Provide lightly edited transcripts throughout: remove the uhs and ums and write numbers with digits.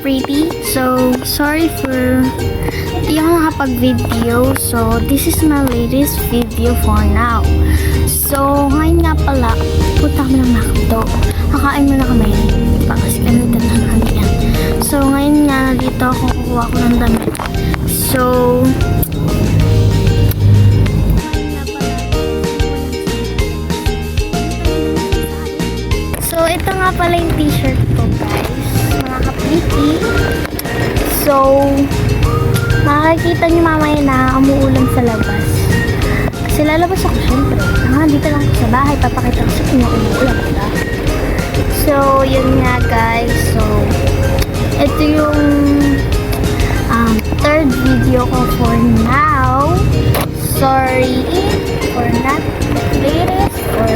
pretty. So, sorry for di ako nakapag-video. So, this is my latest video for now. So, ngayon nga pala, punta kami ng McDo. Kakain muna kami. Kasi kami dalahan yan. So, ngayon nga, dito ako kukuha ko ng damit. So, ito nga pala yung t-shirt ko, guys. Mga kapliki. So, makikita niyo mamaya na umuulan sa labas. Kasi lalabas ako, syempre. Dito lang ako sa bahay. Papakita ko sa inyo umuulan. Diba? So, yun nga, guys. So, ito yung third video ko for now. Sorry for not latest or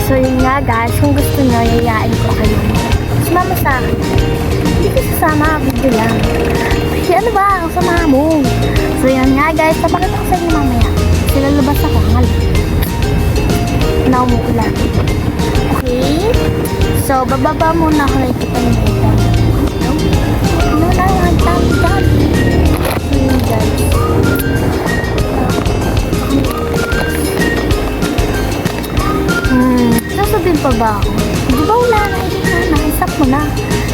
So yun nga guys, kung gusto nyo, yayain ko kayo. Sumama sa akin. Hindi ka sasama, video lang. Ay, ano ba? Kasama mo. So yun nga guys, napakita ko sa inyo mamaya. Sila labas ako, hangal. Naumuulan. Okay? So, bababa muna ako na ikita nyo ito. Ano na, ang dami. So yun guys. Sasabihin pa ba ako? Di ba wala na? Nakisap mo na.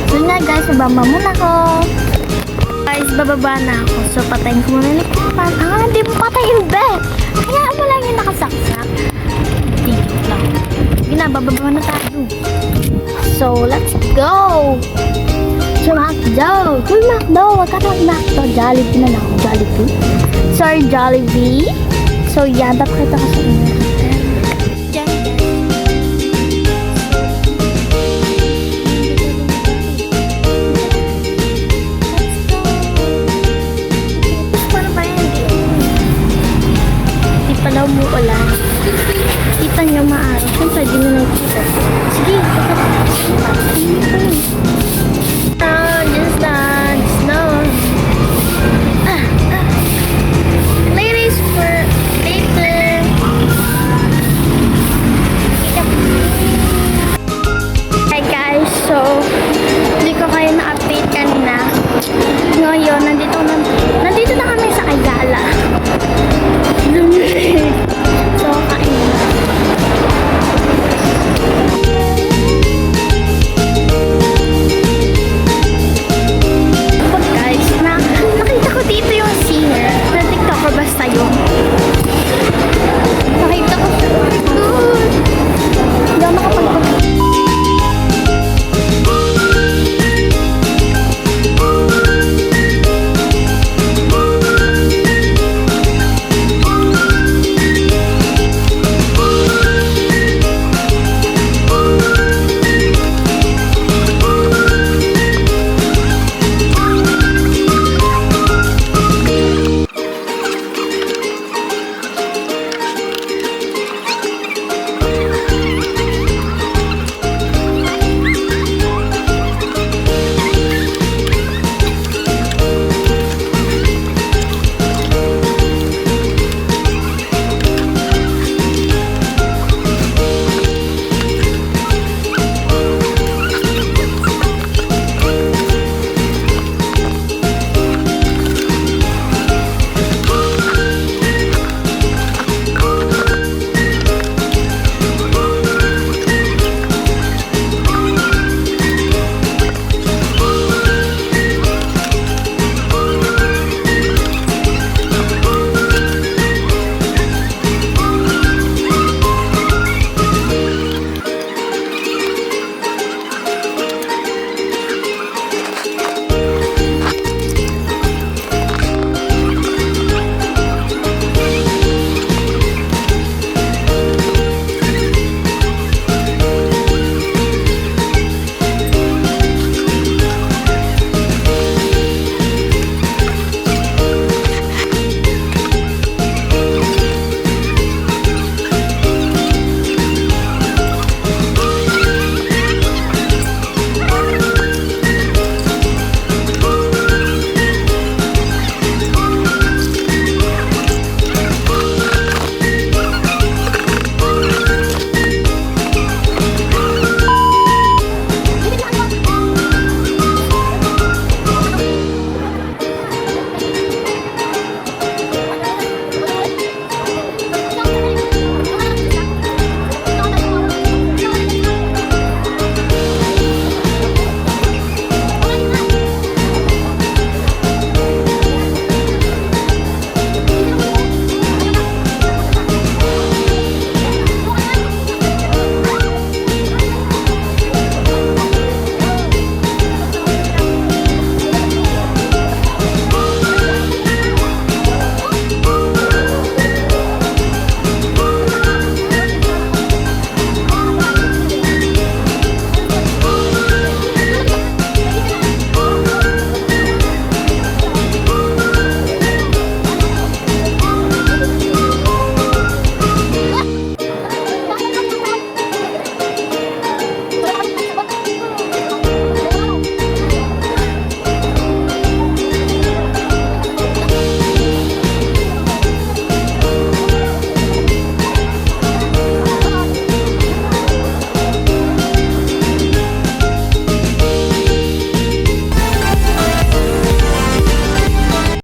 So nga guys, bababa muna ako. Guys, bababa na ako. So patayin ko muna yung likipan. Hindi mo patayin, be! Kaya mo lang yung nakasaksak. Dito lang. Bababa na tayo. So, let's go! So, McDo! Uy, McDo! Wag ka na McDo. Jollibee na lang. Jollibee. Sorry, Jollibee. So, yan. Papakita ko sa inyo. Umuulan.